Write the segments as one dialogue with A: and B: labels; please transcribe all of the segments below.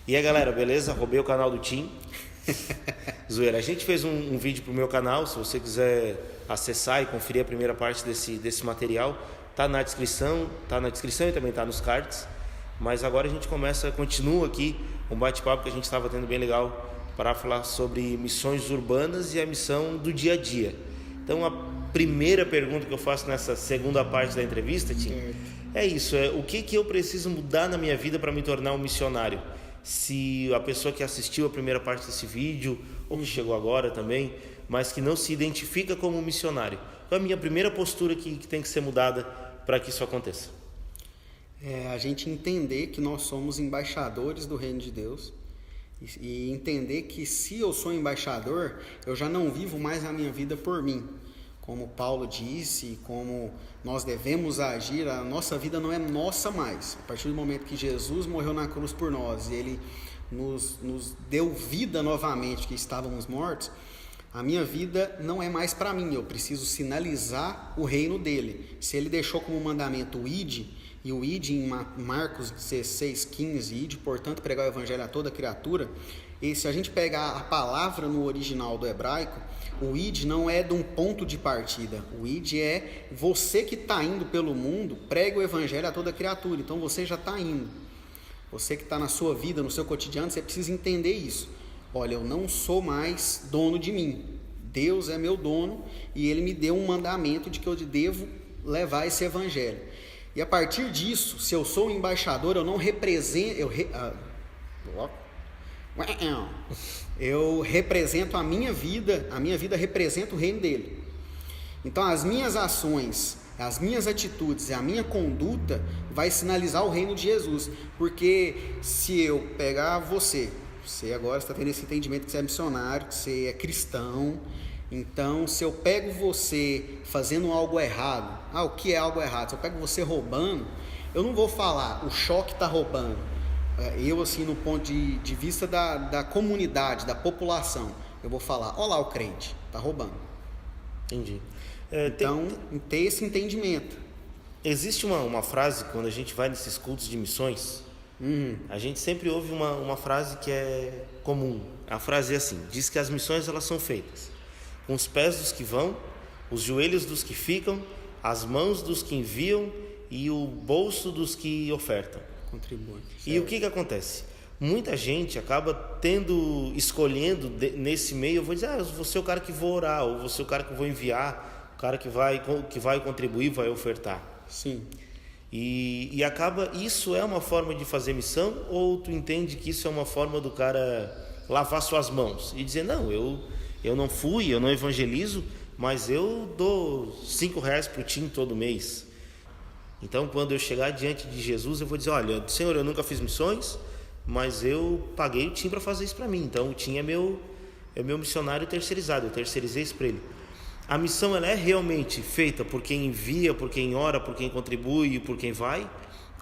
A: E aí galera, beleza? Roubei o canal do Tim. Zoeira, a gente fez um vídeo pro meu canal. Se você quiser acessar e conferir a primeira parte desse material, tá na descrição e também tá nos cards. Mas agora a gente continua aqui um bate-papo que a gente estava tendo bem legal para falar sobre missões urbanas e a missão do dia a dia. Então a primeira pergunta que eu faço nessa segunda parte da entrevista, Tim, é isso, o que eu preciso mudar na minha vida para me tornar um missionário? Se a pessoa que assistiu a primeira parte desse vídeo, ou que chegou agora também, mas que não se identifica como um missionário, qual é a minha primeira postura que tem que ser mudada para que isso aconteça?
B: A gente entender que nós somos embaixadores do reino de Deus e entender que se eu sou embaixador, eu já não vivo mais a minha vida por mim. Como Paulo disse, como nós devemos agir, a nossa vida não é nossa mais. A partir do momento que Jesus morreu na cruz por nós e Ele nos deu vida novamente, que estávamos mortos, a minha vida não é mais para mim, eu preciso sinalizar o reino dele. Se Ele deixou como mandamento o ide, e o ide em Marcos 16:15, ide, portanto, pregar o evangelho a toda criatura, e se a gente pegar a palavra no original do hebraico, o id não é de um ponto de partida, o id é você que está indo pelo mundo, prega o evangelho a toda criatura, então você já está indo. Você que está na sua vida, no seu cotidiano, você precisa entender isso. Olha, eu não sou mais dono de mim, Deus é meu dono e Ele me deu um mandamento de que eu devo levar esse evangelho. E a partir disso, se eu sou um embaixador, eu não represento, eu represento a minha vida representa o reino dele. Então as minhas ações, as minhas atitudes e a minha conduta vai sinalizar o reino de Jesus. Porque se eu pegar você agora está tendo esse entendimento que você é missionário, que você é cristão. Então, se eu pego você fazendo algo errado, o que é algo errado? Se eu pego você roubando, eu não vou falar, o choque está roubando. Eu, assim, no ponto de vista da comunidade, da população, eu vou falar, olha lá o crente, está roubando.
A: Entendi.
B: Então, ter esse entendimento.
A: Existe uma frase, quando a gente vai nesses cultos de missões, a gente sempre ouve uma frase que é comum. A frase é assim, diz que as missões elas são feitas com os pés dos que vão, os joelhos dos que ficam, as mãos dos que enviam e o bolso dos que ofertam.
B: Contribui.
A: E o que acontece? Muita gente acaba escolhendo nesse meio, eu vou dizer, eu vou ser o cara que vou orar, ou vou ser o cara que vou enviar, o cara que vai contribuir, vai ofertar.
B: Sim.
A: E acaba, isso é uma forma de fazer missão, ou tu entende que isso é uma forma do cara lavar suas mãos e dizer, não, eu não evangelizo, mas eu dou R$5 pro Tim todo mês. Então, quando eu chegar diante de Jesus, eu vou dizer, olha, Senhor, eu nunca fiz missões, mas eu paguei o Tim para fazer isso para mim. Então, o Tim é meu missionário terceirizado, eu terceirizei isso para ele. A missão ela é realmente feita por quem envia, por quem ora, por quem contribui, por quem vai?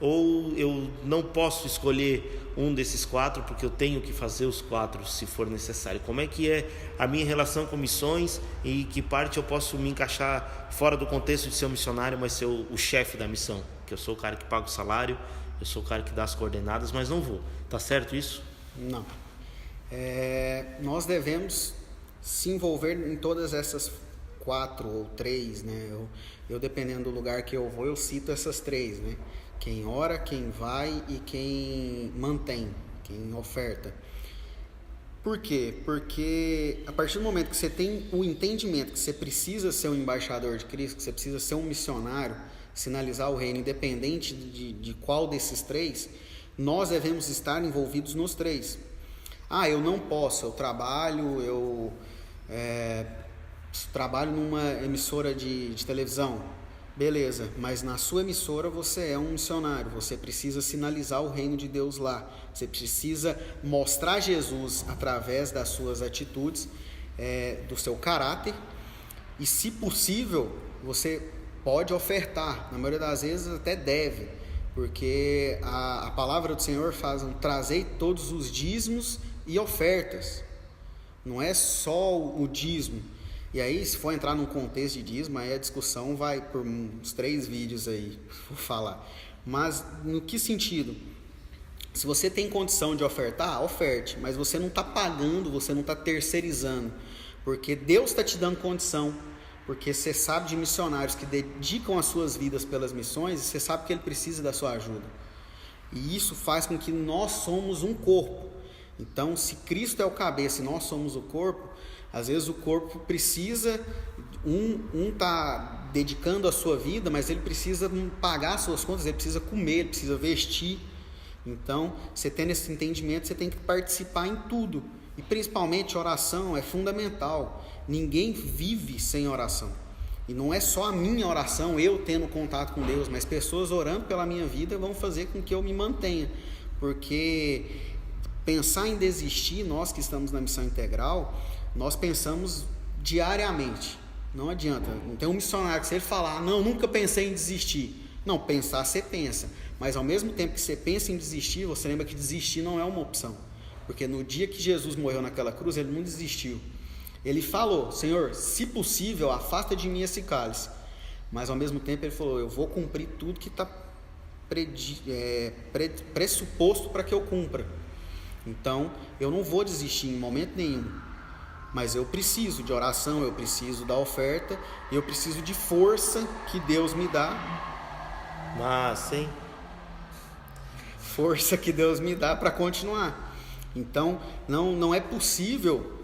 A: Ou eu não posso escolher um desses 4 porque eu tenho que fazer os 4 se for necessário? Como é que é a minha relação com missões e que parte eu posso me encaixar fora do contexto de ser um missionário, mas ser o chefe da missão? Que eu sou o cara que paga o salário, eu sou o cara que dá as coordenadas, mas não vou. Tá certo isso?
B: Não. Nós devemos se envolver em todas essas 4 ou 3, né? Eu dependendo do lugar que eu vou, eu cito essas 3, né? Quem ora, quem vai e quem mantém, quem oferta. Por quê? Porque a partir do momento que você tem o entendimento que você precisa ser um embaixador de Cristo, que você precisa ser um missionário, sinalizar o reino, independente de qual desses 3, nós devemos estar envolvidos nos 3. Eu não posso, eu trabalho numa emissora de televisão. Beleza, mas na sua emissora você é um missionário, você precisa sinalizar o reino de Deus lá, você precisa mostrar Jesus através das suas atitudes, do seu caráter, e se possível, você pode ofertar, na maioria das vezes até deve, porque a palavra do Senhor faz trazei todos os dízimos e ofertas, não é só o dízimo. E aí, se for entrar num contexto de dízimo, aí a discussão vai por uns 3 vídeos aí, vou falar. Mas, no que sentido? Se você tem condição de ofertar, oferte, mas você não está pagando, você não está terceirizando, porque Deus está te dando condição, porque você sabe de missionários que dedicam as suas vidas pelas missões e você sabe que ele precisa da sua ajuda. E isso faz com que nós somos um corpo. Então, se Cristo é o cabeça e nós somos o corpo, às vezes o corpo precisa, um está dedicando a sua vida, mas ele precisa pagar as suas contas, ele precisa comer, ele precisa vestir. Então, você tendo esse entendimento, você tem que participar em tudo. E principalmente oração é fundamental. Ninguém vive sem oração. E não é só a minha oração, eu tendo contato com Deus, mas pessoas orando pela minha vida vão fazer com que eu me mantenha. Porque pensar em desistir, nós que estamos na missão integral, nós pensamos diariamente. Não adianta. Não tem um missionário que se ele falar, não, nunca pensei em desistir. Não, pensar você pensa. Mas ao mesmo tempo que você pensa em desistir, você lembra que desistir não é uma opção. Porque no dia que Jesus morreu naquela cruz, ele não desistiu. Ele falou, Senhor, se possível, afasta de mim esse cálice. Mas ao mesmo tempo ele falou, eu vou cumprir tudo que está pressuposto para que eu cumpra. Então, eu não vou desistir em momento nenhum. Mas eu preciso de oração, eu preciso da oferta, e eu preciso de força que Deus me dá.
A: Massa, hein?
B: Força que Deus me dá para continuar. Então, não é possível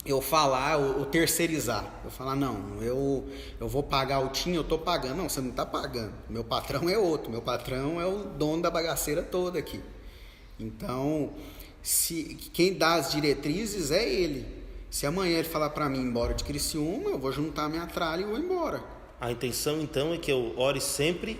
B: eu falar ou terceirizar. Eu falar, não, eu vou pagar o TIM, eu estou pagando. Não, você não está pagando. Meu patrão é outro. Meu patrão é o dono da bagaceira toda aqui. Então, quem dá as diretrizes é ele. Se amanhã ele falar para mim ir embora de Criciúma, eu vou juntar minha tralha e vou embora.
A: A intenção, então, é que eu ore sempre,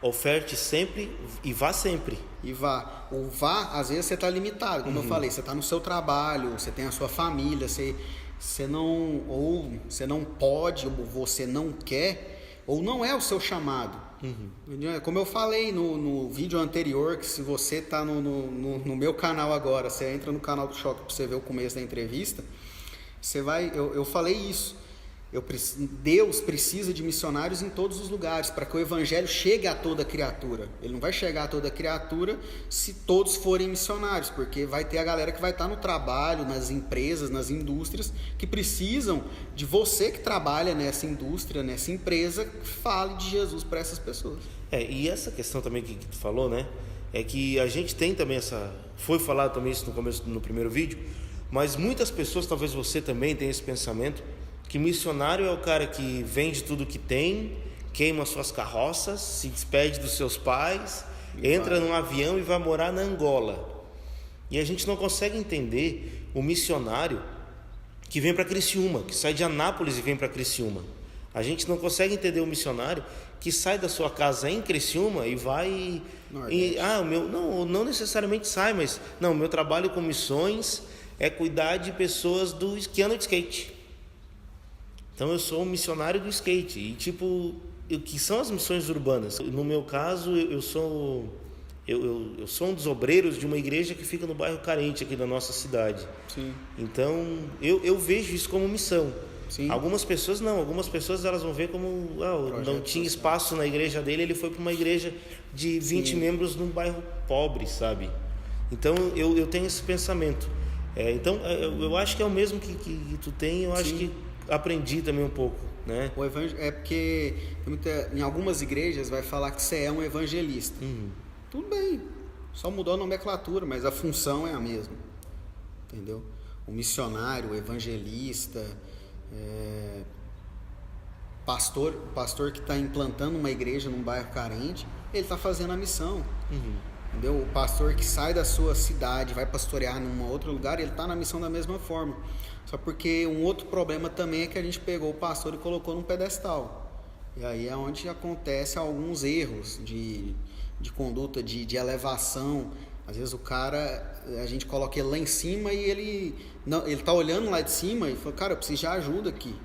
A: oferte sempre e vá sempre.
B: E vá. O vá, às vezes você está limitado, como eu falei, você está no seu trabalho, você tem a sua família, você não pode, ou você não quer, ou não é o seu chamado. Como eu falei no vídeo anterior, que se você está no meu canal agora, você entra no canal do Choque para você ver o começo da entrevista, eu falei isso. Deus precisa de missionários em todos os lugares para que o evangelho chegue a toda criatura. Ele não vai chegar a toda criatura se todos forem missionários, porque vai ter a galera que vai estar no trabalho, nas empresas, nas indústrias, que precisam de você que trabalha nessa indústria, nessa empresa, que fale de Jesus para essas pessoas.
A: E essa questão também que tu falou, né? É que a gente tem também foi falado também isso no primeiro vídeo, mas muitas pessoas, talvez você também tenha esse pensamento, que missionário é o cara que vende tudo que tem, queima suas carroças, se despede dos seus pais, entra num avião e vai morar na Angola. E a gente não consegue entender o missionário que vem para Criciúma, que sai de Anápolis e vem para Criciúma. A gente não consegue entender o missionário que sai da sua casa em Criciúma e vai... não necessariamente sai, mas... Não, o meu trabalho com missões é cuidar de pessoas que andam de skate. Então eu sou um missionário do skate. E o que são as missões urbanas? No meu caso, eu sou um dos obreiros de uma igreja que fica no bairro carente aqui da nossa cidade.
B: Sim.
A: Então eu vejo isso como missão.
B: Sim.
A: Algumas pessoas não, algumas pessoas elas vão ver como não tinha espaço na igreja dele, ele foi para uma igreja de 20 membros num bairro pobre, sabe? Então eu tenho esse pensamento. Então eu acho que é o mesmo que tu tem, eu acho que aprendi também um pouco, né?
B: O é porque em algumas igrejas vai falar que você é um evangelista. Tudo bem, só mudou a nomenclatura, mas a função é a mesma, entendeu? O missionário, o evangelista, pastor que está implantando uma igreja num bairro carente, ele está fazendo a missão. Entendeu? O pastor que sai da sua cidade, vai pastorear num outro lugar, ele está na missão da mesma forma. Só porque um outro problema também é que a gente pegou o pastor e colocou num pedestal. E aí é onde acontece alguns erros de conduta, de elevação. Às vezes o cara, a gente coloca ele lá em cima e ele tá olhando lá de cima e fala, cara, eu preciso de ajuda aqui.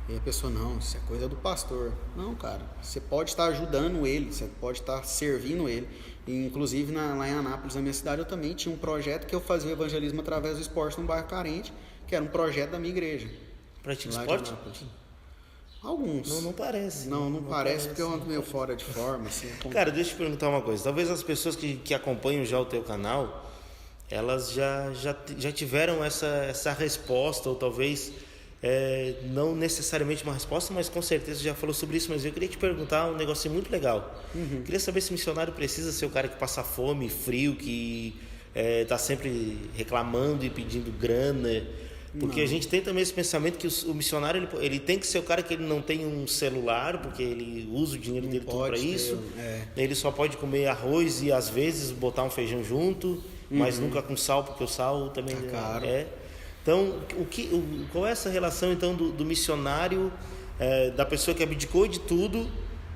B: E a pessoa, não, isso é coisa do pastor. Não, cara, você pode estar ajudando ele, você pode estar servindo ele. E, inclusive lá em Anápolis, na minha cidade, eu também tinha um projeto que eu fazia evangelismo através do esporte num bairro carente, que era um projeto da minha igreja.
A: Pratica esporte?
B: Alguns.
A: Não parece.
B: Não parece porque eu ando meio fora de forma, assim.
A: Cara, deixa eu te perguntar uma coisa. Talvez as pessoas que acompanham já o teu canal, elas já tiveram essa resposta, ou talvez não necessariamente uma resposta, mas com certeza já falou sobre isso. Mas eu queria te perguntar um negócio muito legal. Queria saber se o missionário precisa ser o cara que passa fome, frio, que está sempre reclamando e pedindo grana. Porque a gente tem também esse pensamento que o missionário ele tem que ser o cara que ele não tem um celular, porque ele usa o dinheiro dele tudo para isso. Ele só pode comer arroz e às vezes botar um feijão junto, mas nunca com sal, porque o sal também
B: caro.
A: Então, qual é essa relação então do missionário, da pessoa que abdicou de tudo,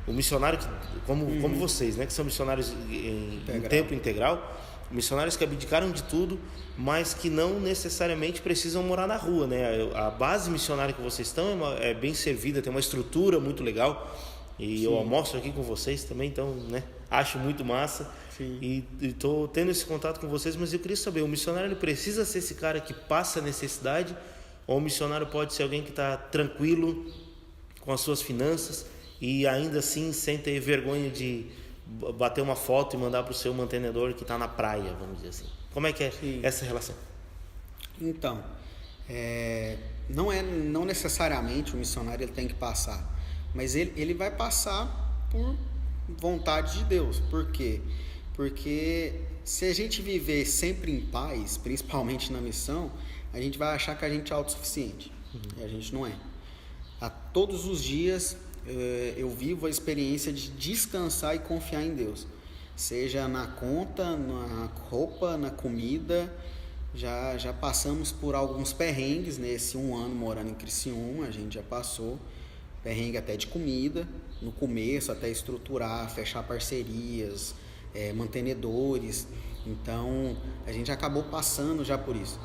A: o missionário como vocês, né, que são missionários em tempo integral, missionários que abdicaram de tudo, mas que não necessariamente precisam morar na rua, né? A base missionária que vocês estão é bem servida, tem uma estrutura muito legal, e eu almoço aqui com vocês também, então, né, acho muito massa. E estou tendo esse contato com vocês, mas eu queria saber, o missionário ele precisa ser esse cara que passa necessidade, ou o missionário pode ser alguém que está tranquilo com as suas finanças e ainda assim sem ter vergonha de bater uma foto e mandar para o seu mantenedor que está na praia, vamos dizer assim. Como é que é essa relação?
B: Então, não necessariamente o missionário ele tem que passar, mas ele vai passar por vontade de Deus. Por quê? Porque se a gente viver sempre em paz, principalmente na missão, a gente vai achar que a gente é autossuficiente. E a gente não é. Todos os dias eu vivo a experiência de descansar e confiar em Deus. Seja na conta, na roupa, na comida. Já passamos por alguns perrengues nesse 1 ano morando em Criciúma. A gente já passou perrengue até de comida. No começo, até estruturar, fechar parcerias, mantenedores. Então, a gente acabou passando já por isso.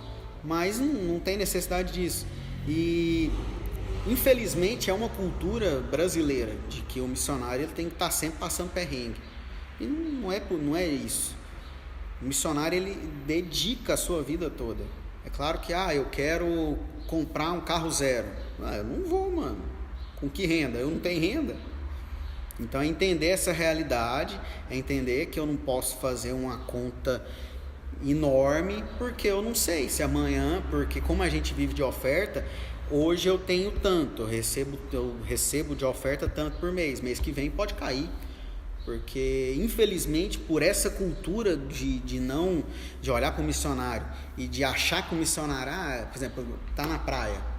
B: Mas não tem necessidade disso. E infelizmente é uma cultura brasileira de que o missionário ele tem que estar sempre passando perrengue. E não é isso. O missionário ele dedica a sua vida toda. É claro que eu quero comprar um carro zero. Eu não vou, mano. Com que renda? Eu não tenho renda. Então é entender essa realidade, é entender que eu não posso fazer uma conta enorme porque eu não sei se amanhã, porque como a gente vive de oferta, hoje eu tenho tanto, eu recebo de oferta tanto por mês que vem pode cair, porque infelizmente por essa cultura de olhar para o missionário e de achar que o missionário, por exemplo, está na praia.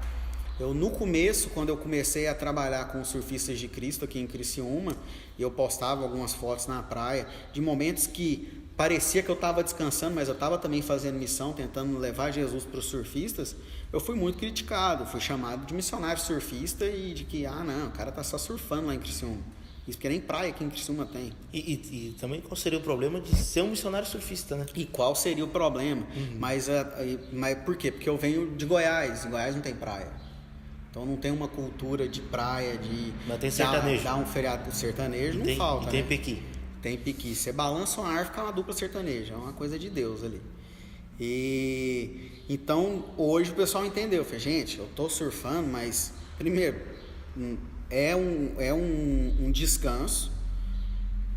B: No começo, quando eu comecei a trabalhar com os surfistas de Cristo aqui em Criciúma, eu postava algumas fotos na praia de momentos que parecia que eu estava descansando, mas eu estava também fazendo missão, tentando levar Jesus para os surfistas. Eu fui muito criticado, fui chamado de missionário surfista e de que, o cara está só surfando lá em Criciúma. Isso porque nem praia aqui em Criciúma tem.
A: E também qual seria o problema de ser um missionário surfista, né?
B: E qual seria o problema? Mas por quê? Porque eu venho de Goiás, em Goiás não tem praia. Então não tem uma cultura de praia,
A: mas tem sertanejo.
B: Dar um feriado pro sertanejo, não falta.
A: E tem pequi.
B: Tem pequi. Você balança uma árvore, fica uma dupla sertaneja. É uma coisa de Deus ali. E então hoje o pessoal entendeu. Falei, gente, eu tô surfando, mas primeiro, é um descanso.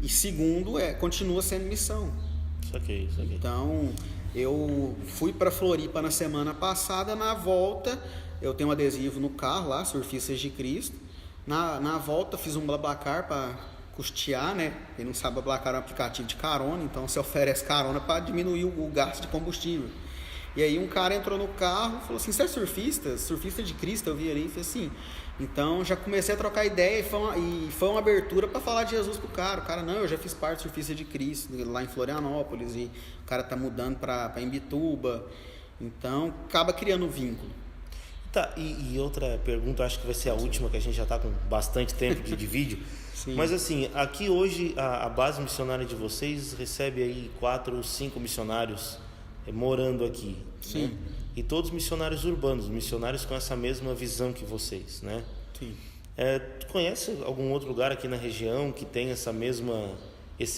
B: E segundo, continua sendo missão.
A: Isso aqui.
B: Então, eu fui para Floripa na semana passada, na volta eu tenho um adesivo no carro lá, Surfistas de Cristo. Na volta fiz um BlaBlaCar para custear, né? Quem não sabe, BlaBlaCar é um aplicativo de carona, então você oferece carona para diminuir o gasto de combustível. E aí um cara entrou no carro e falou assim, você é surfista? Surfista de Cristo, eu vi ali, e falei assim. Então já comecei a trocar ideia e foi uma abertura para falar de Jesus pro cara. O cara, não, eu já fiz parte do Surfista de Cristo lá em Florianópolis, e o cara tá mudando para Imbituba. Então acaba criando um vínculo.
A: Tá, e outra pergunta, acho que vai ser a última, que a gente já está com bastante tempo de vídeo.
B: Sim.
A: Mas assim, aqui hoje a base missionária de vocês recebe aí 4 ou 5 missionários morando aqui.
B: Sim.
A: Né? E todos missionários urbanos, missionários com essa mesma visão que vocês, né?
B: Sim.
A: Tu conhece algum outro lugar aqui na região que tem esse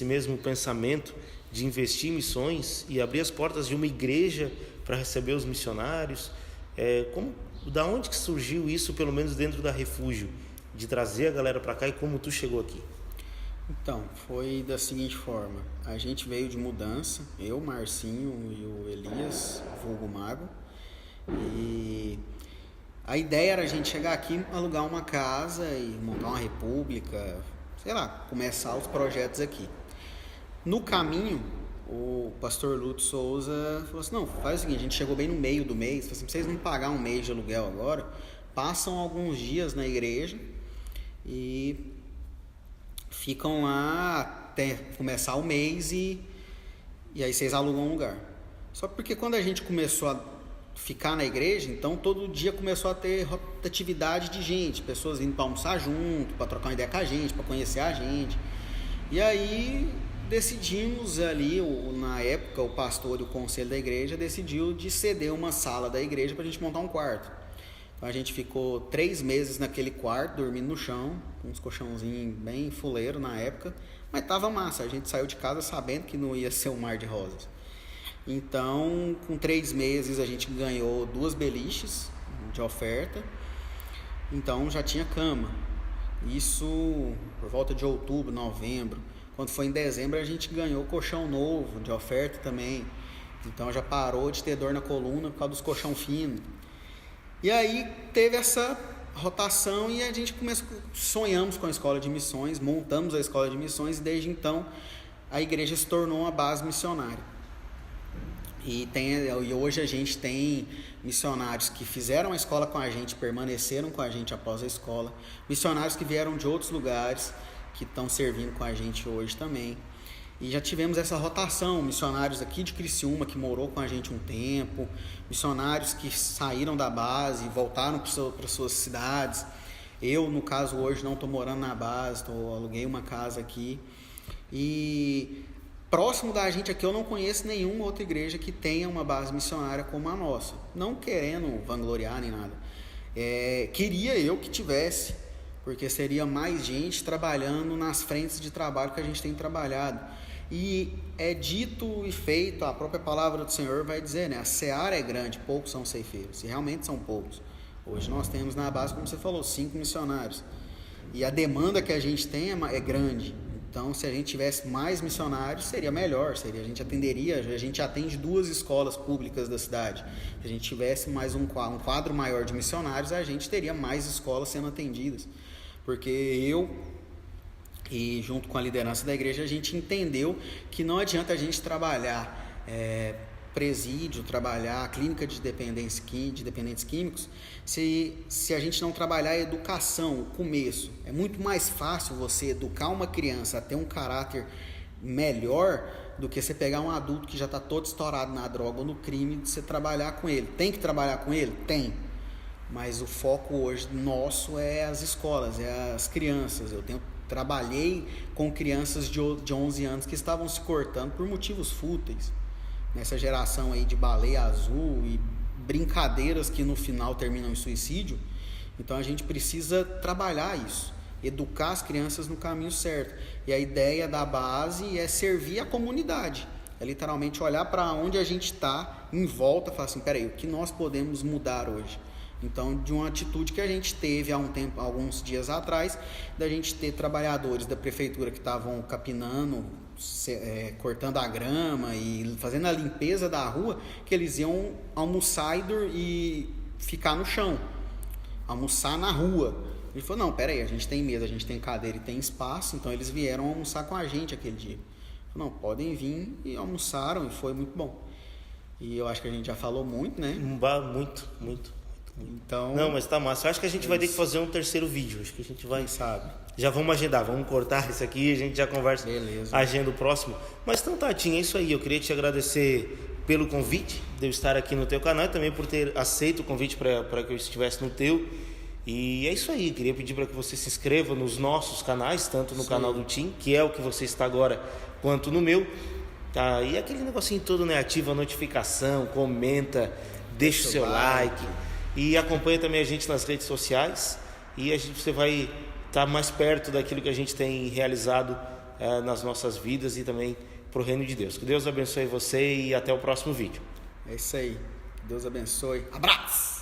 A: mesmo pensamento de investir em missões e abrir as portas de uma igreja para receber os missionários? Da onde que surgiu isso, pelo menos dentro da Refúgio? de trazer a galera para cá e como tu chegou aqui?
B: Então, foi da seguinte forma. A gente veio de mudança, eu, Marcinho e o Elias, vulgo Mago. E a ideia era a gente chegar aqui, alugar uma casa e montar uma república, sei lá, começar os projetos aqui. No caminho, o pastor Lúcio Souza falou assim, não, faz o seguinte, a gente chegou bem no meio do mês, falou assim, vocês não pagar um mês de aluguel agora, passam alguns dias na igreja e ficam lá até começar o mês e aí vocês alugam um lugar. Só porque quando a gente começou a ficar na igreja, então todo dia começou a ter rotatividade de gente, pessoas vindo para almoçar junto, para trocar uma ideia com a gente, para conhecer a gente. E aí decidimos ali, na época o pastor e o conselho da igreja decidiu de ceder uma sala da igreja para a gente montar um quarto. Então a gente ficou 3 meses naquele quarto, dormindo no chão, com uns colchãozinhos bem fuleiro na época, mas tava massa, a gente saiu de casa sabendo que não ia ser um mar de rosas. Então, com 3 meses a gente ganhou 2 beliches de oferta, então já tinha cama. Isso por volta de outubro, novembro. Quando foi em dezembro a gente ganhou colchão novo de oferta também, então já parou de ter dor na coluna por causa dos colchão finos. E aí teve essa rotação e a gente sonhamos com a escola de missões, montamos a escola de missões e desde então a igreja se tornou uma base missionária. E hoje a gente tem missionários que fizeram a escola com a gente, permaneceram com a gente após a escola, missionários que vieram de outros lugares, que estão servindo com a gente hoje também. E já tivemos essa rotação, missionários aqui de Criciúma que morou com a gente um tempo, missionários que saíram da base e voltaram para suas cidades. Eu, no caso, hoje não estou morando na base, aluguei uma casa aqui. E próximo da gente aqui eu não conheço nenhuma outra igreja que tenha uma base missionária como a nossa. Não querendo vangloriar nem nada. Queria eu que tivesse, porque seria mais gente trabalhando nas frentes de trabalho que a gente tem trabalhado. E é dito e feito, a própria palavra do Senhor vai dizer, né? A seara é grande, poucos são ceifeiros, e realmente são poucos. Hoje nós temos na base, como você falou, 5 missionários. E a demanda que a gente tem é grande. Então, se a gente tivesse mais missionários, seria melhor, a gente atenderia, a gente atende 2 escolas públicas da cidade. Se a gente tivesse mais um quadro maior de missionários, a gente teria mais escolas sendo atendidas. Porque e junto com a liderança da igreja, a gente entendeu que não adianta a gente trabalhar presídio, trabalhar clínica de dependentes químicos, se a gente não trabalhar a educação, o começo. É muito mais fácil você educar uma criança a ter um caráter melhor do que você pegar um adulto que já está todo estourado na droga ou no crime e você trabalhar com ele. Tem que trabalhar com ele? Tem. Mas o foco hoje nosso é as escolas, é as crianças. Trabalhei com crianças de 11 anos que estavam se cortando por motivos fúteis. Nessa geração aí de baleia azul e brincadeiras que no final terminam em suicídio. Então a gente precisa trabalhar isso, educar as crianças no caminho certo. E a ideia da base é servir a comunidade. É literalmente olhar para onde a gente está em volta e falar assim, peraí, o que nós podemos mudar hoje? Então, de uma atitude que a gente teve há alguns dias atrás, da gente ter trabalhadores da prefeitura que estavam capinando, cortando a grama e fazendo a limpeza da rua, que eles iam almoçar e ficar no chão, almoçar na rua. Ele falou, não, peraí, a gente tem mesa, a gente tem cadeira e tem espaço, então eles vieram almoçar com a gente aquele dia. Ele falou, não, podem vir, e almoçaram e foi muito bom. E eu acho que a gente já falou muito, né?
A: Muito.
B: Então,
A: não, mas tá massa. Eu acho que a gente vai ter que fazer um terceiro vídeo. Acho que a gente vai, sabe? Já vamos agendar, vamos cortar isso aqui e a gente já conversa. Beleza. Agenda o próximo. Mas então, Tatinha, é isso aí. Eu queria te agradecer pelo convite de eu estar aqui no teu canal e também por ter aceito o convite para que eu estivesse no teu. E é isso aí. Eu queria pedir para que você se inscreva nos nossos canais, tanto no canal do Tim, que é o que você está agora, quanto no meu. Tá? E aquele negocinho todo, né? Ativa a notificação, comenta, deixa o seu like. E acompanha também a gente nas redes sociais e você vai estar mais perto daquilo que a gente tem realizado nas nossas vidas e também para o reino de Deus. Que Deus abençoe você e até o próximo vídeo.
B: É isso aí. Deus abençoe. Abraço!